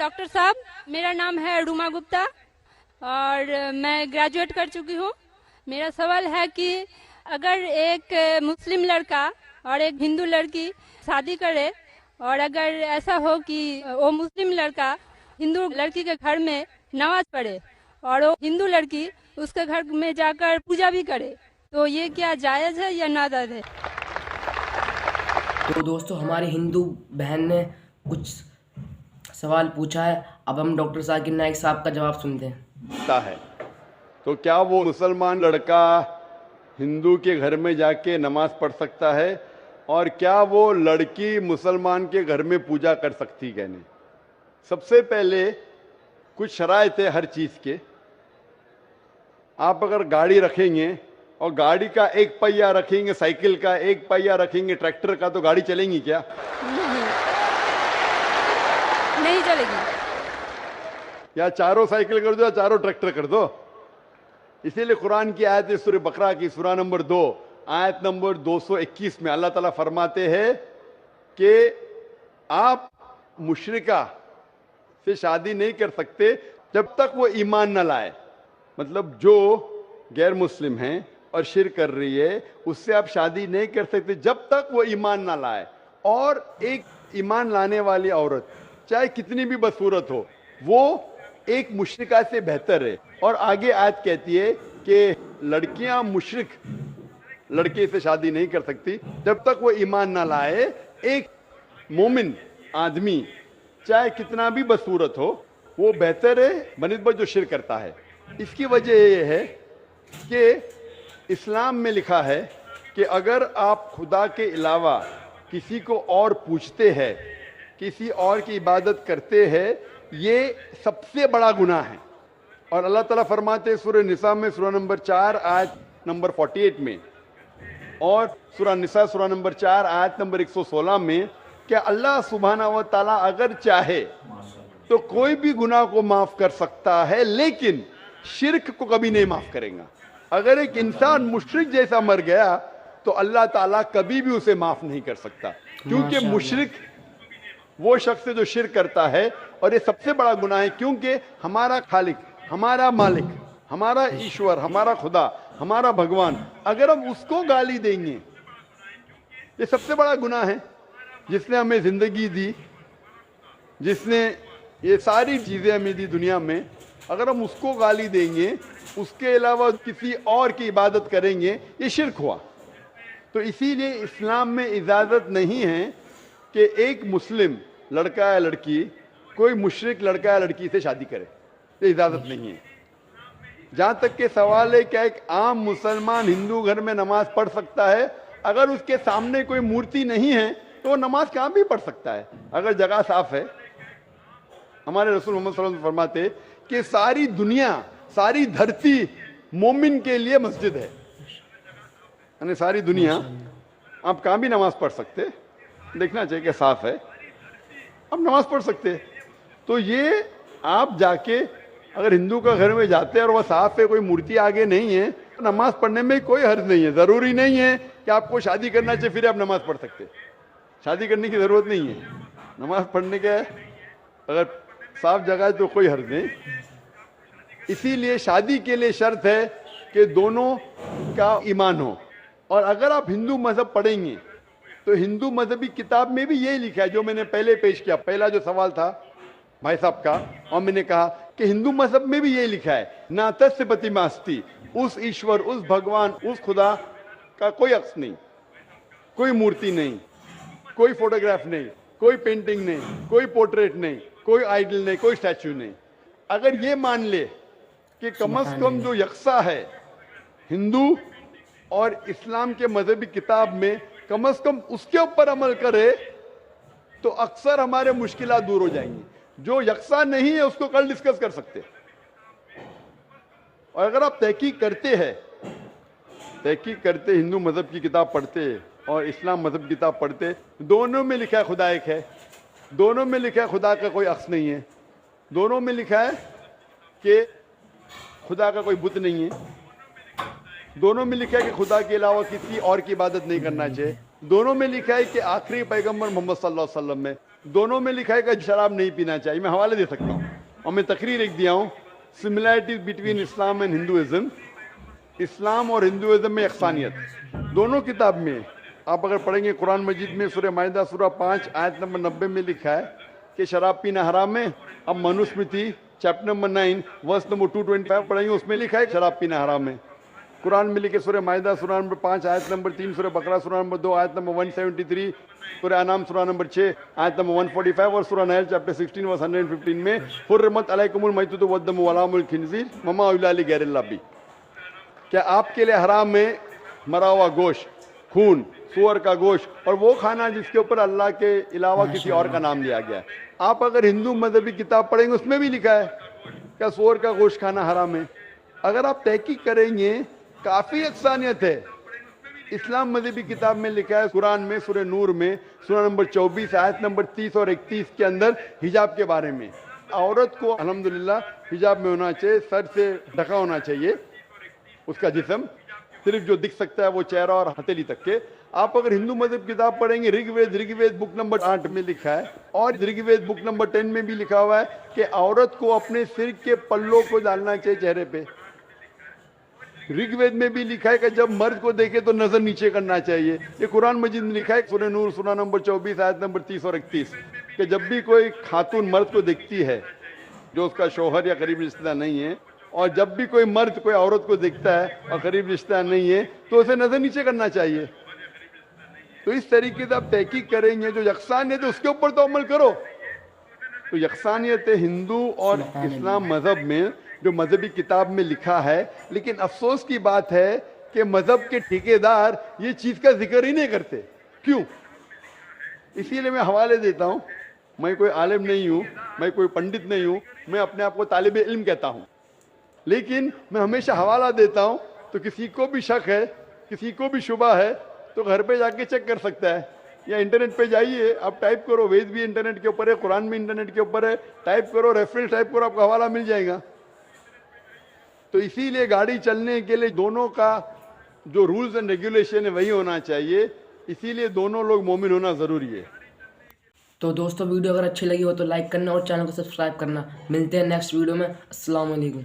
Doctor साहब, मेरा नाम है रूमा गुप्ता और मैं ग्रेजुएट कर चुकी हूँ। मेरा सवाल है कि अगर एक मुस्लिम लड़का और एक हिंदू लड़की शादी करे और अगर ऐसा हो कि वो मुस्लिम लड़का हिंदू लड़की के घर में नमाज पढ़े और वो हिंदू लड़की उसके घर में जाकर पूजा भी करे, तो ये क्या जायज़ है या नाजायज़ है? तो दोस्तों, हमारी हिंदू बहन ने कुछ सवाल पूछा है। अब हम डॉक्टर जाकिर नाइक साहब का जवाब सुनते हैं। है तो क्या वो मुसलमान लड़का हिंदू के घर में जाके नमाज पढ़ सकता है और क्या वो लड़की मुसलमान के घर में पूजा कर सकती है? नहीं। सबसे पहले कुछ शराइत है हर चीज के। आप अगर गाड़ी रखेंगे और गाड़ी का एक पहिया रखेंगे, साइकिल का एक पहिया रखेंगे, ट्रैक्टर का, तो गाड़ी चलेंगी क्या? नहीं चलेगी। या चारों साइकिल कर दो या चारों ट्रैक्टर कर दो। इसीलिए कुरान की आयत है सूरह बकरा की सूरा नंबर 2 आयत नंबर 221 में अल्लाह ताला फरमाते हैं कि आप मुशरिका से शादी नहीं कर सकते जब तक वो ईमान न लाए। मतलब जो गैर मुस्लिम हैं और शिर्क कर रही है उससे आप शादी नहीं कर सकते जब तक वो ईमान ना लाए। और एक ईमान लाने वाली औरत चाहे कितनी भी बदसूरत हो वो एक मुशरिका से बेहतर है। और आगे आयत कहती है कि लड़कियां मुशरिक लड़के से शादी नहीं कर सकती जब तक वो ईमान ना लाए। एक मोमिन आदमी चाहे कितना भी बदसूरत हो वो बेहतर है बनिस्बत जो शिर्क करता है। इसकी वजह ये है कि इस्लाम में लिखा है कि अगर आप खुदा के अलावा किसी को और पूछते हैं, किसी और की इबादत करते हैं, ये सबसे बड़ा गुनाह है। और अल्लाह ताला फरमाते हैं सूरह निसा में सूरा नंबर 4 आयत नंबर 48 में और सूरा निसा सूरा नंबर 4 आयत नंबर 116 में कि अल्लाह सुब्हाना व तआला अगर चाहे तो कोई भी गुनाह को माफ कर सकता है लेकिन शिर्क को कभी नहीं माफ करेगा। अगर एक इंसान मुशरिक जैसा मर गया तो अल्लाह ताला कभी भी उसे माफ नहीं कर सकता, क्योंकि मुशरिक वो शख्स है जो शिर्क करता है। और ये सबसे बड़ा गुनाह है क्योंकि हमारा खालिक, हमारा मालिक, हमारा ईश्वर, हमारा खुदा, हमारा भगवान, अगर हम उसको गाली देंगे, ये सबसे बड़ा गुनाह है। जिसने हमें जिंदगी दी, जिसने ये सारी चीजें हमें दी दुनिया में, अगर हम उसको गाली देंगे, उसके अलावा किसी और की इबादत करेंगे, ये शिर्क हुआ। तो इसीलिए इस्लाम में इजाज़त नहीं है कि एक मुस्लिम लड़का या लड़की कोई मुशरिक लड़का या लड़की से शादी करे, ये इजाज़त नहीं है। जहाँ तक के सवाल है क्या एक आम मुसलमान हिंदू घर में नमाज पढ़ सकता है? अगर उसके सामने कोई मूर्ति नहीं है तो वो नमाज कहाँ भी पढ़ सकता है अगर जगह साफ है। हमारे रसूल मोहम्मद सल्लल्लाहु अलैहि वसल्लम फरमाते कि सारी दुनिया, सारी धरती मोमिन के लिए मस्जिद है। यानी सारी दुनिया आप कहाँ भी नमाज पढ़ सकते, देखना चाहिए कि साफ है, आप नमाज पढ़ सकते। तो ये आप जाके अगर हिंदू का घर में जाते हैं और वह साफ है, कोई मूर्ति आगे नहीं है, तो नमाज पढ़ने में कोई हर्ज नहीं है। जरूरी नहीं है कि आपको शादी करना चाहिए फिर आप नमाज पढ़ सकते, शादी करने की जरूरत नहीं है। नमाज पढ़ने के अगर साफ जगह है तो कोई हर्ज नहीं। इसीलिए शादी के लिए शर्त है कि दोनों का ईमान हो। और अगर आप हिंदू मजहब पढ़ेंगे तो हिंदू मजहबी किताब में भी यही लिखा है जो मैंने पहले पेश किया, पहला जो सवाल था भाई साहब का, और मैंने कहा कि हिंदू मजहब में भी यही लिखा है, ना तस्य प्रतिमास्ति, उस ईश्वर, उस भगवान, उस खुदा का कोई अक्स नहीं, कोई मूर्ति नहीं, कोई फोटोग्राफ नहीं, कोई पेंटिंग नहीं, कोई पोर्ट्रेट नहीं, कोई आइडल नहीं, कोई स्टैचू नहीं। अगर ये मान ले कि कम से कम जो यकसा है हिंदू और इस्लाम के मजहबी किताब में, कम से कम उसके ऊपर अमल करे तो अक्सर हमारे मुश्किलात दूर हो जाएंगी। जो यकसा नहीं है उसको कल डिस्कस कर सकते हैं। और अगर आप तहकीक करते हिंदू मजहब की किताब पढ़ते और इस्लाम मजहब की किताब पढ़ते, दोनों में लिखा है खुदा एक है, दोनों में लिखा है खुदा का कोई अक्स नहीं है, दोनों में लिखा है कि खुदा का कोई बुत नहीं है, दोनों में लिखा है कि खुदा के अलावा किसी और की इबादत नहीं करना चाहिए, दोनों में लिखा है कि आखिरी पैगंबर मोहम्मद सल्लल्लाहु अलैहि वसल्लम में दोनों में लिखा है कि शराब नहीं पीना चाहिए. मैं हवाले दे सकता हूँ और मैं तकरीर लिख दिया हूँ. Similarities between Islam and Hinduism. इस्लाम और हिंदुइज्म में यकसानियत दोनों किताब में. आप अगर पढ़ेंगे कुरान मजीद में सूरह माइदा सूरह 5 आयत नंबर 90 में लिखा है कि शराब पीना हराम है. अब Manusmriti chapter number 9 verse number 225 पढ़ेंगे, उसमें लिखा है शराब पीना हराम है. कुरान में लिखे सूरह माइदा सूरह नंबर 5 आयत नंबर 3, सूरह बकरा सूरह नंबर 2 आयत नंबर 173, सूरह अनाम सूरह नंबर 6 आयत नंबर 145 और सूरह नहल चैप्टर 16 वर्स 115 में हुर्रिमत अलैकुमुल मैततु वद्दमु वलाहुमुल खिंजीर वमा उहिल्ला लिगैरिल्लाह बिही. क्या आपके लिए हराम है मरा हुआ गोश्त, खून, सूअर का गोश्त और वो खाना जिसके ऊपर अल्लाह के अलावा किसी और का नाम लिया गया है. आप अगर हिंदू मजहबी किताब पढ़ेंगे उसमें भी लिखा है क्या सूअर का गोश्त खाना हराम है. अगर आप तहकीक करेंगे काफी यकसानियत है. इस्लाम मजहबी किताब में लिखा है कुरान में सूरह नूर में सूरह नंबर 24 आयत नंबर 30 और 31 के अंदर हिजाब के बारे में. औरत को अल्हम्दुलिल्लाह हिजाब में होना चाहिए, सर से ढका होना चाहिए उसका जिस्म, सिर्फ जो दिख सकता है वो चेहरा और हथेली तक के. आप अगर हिंदू मजहब किताब पढ़ेंगे ऋग्वेद बुक नंबर 8 में लिखा है और ऋग्वेद बुक नंबर 10 में भी लिखा हुआ है कि औरत को अपने सिर के पल्लों को डालना चाहिए चेहरे पे. ऋग्वेद में भी लिखा है कि जब मर्द को देखे तो नजर नीचे करना चाहिए. ये कुरान मजीद में लिखा है सूरह नूर सूरह नंबर 24 आयत नंबर 30 और 31 कि जब भी कोई खातून मर्द को देखती है जो उसका शौहर या करीबी रिश्तेदार नहीं है, और जब भी कोई मर्द कोई औरत को देखता है और करीब रिश्तेदार नहीं है तो उसे नजर नीचे करना चाहिए. तो इस तरीके से आप तहकीक करेंगे जो यकसानियत है उसके ऊपर तो अमल करो. तो यकसानियत हिंदू और इस्लाम मजहब में जो मजहबी किताब में लिखा है, लेकिन अफसोस की बात है कि मजहब के ठेकेदार ये चीज का जिक्र ही नहीं करते. क्यों? इसीलिए मैं हवाले देता हूँ. मैं कोई आलिम नहीं हूँ, मैं कोई पंडित नहीं हूँ, मैं अपने आप को तालिब इल्म कहता हूँ, लेकिन मैं हमेशा हवाला देता हूँ. तो किसी को भी शक है, किसी को भी शुबा है तो घर पे जाके चेक कर सकता है, या इंटरनेट पे जाइए, आप टाइप करो, वेद भी इंटरनेट के ऊपर है, कुरान भी इंटरनेट के ऊपर है, टाइप करो, रेफरेंस टाइप करो, आपको हवाला मिल जाएगा. तो इसीलिए गाड़ी चलने के लिए दोनों का जो रूल्स एंड रेगुलेशन है वही होना चाहिए. इसीलिए दोनों लोग मोमिन होना जरूरी है. तो दोस्तों वीडियो अगर अच्छी लगी हो तो लाइक करना और चैनल को सब्सक्राइब करना. मिलते हैं नेक्स्ट वीडियो में. अस्सलाम वालेकुम.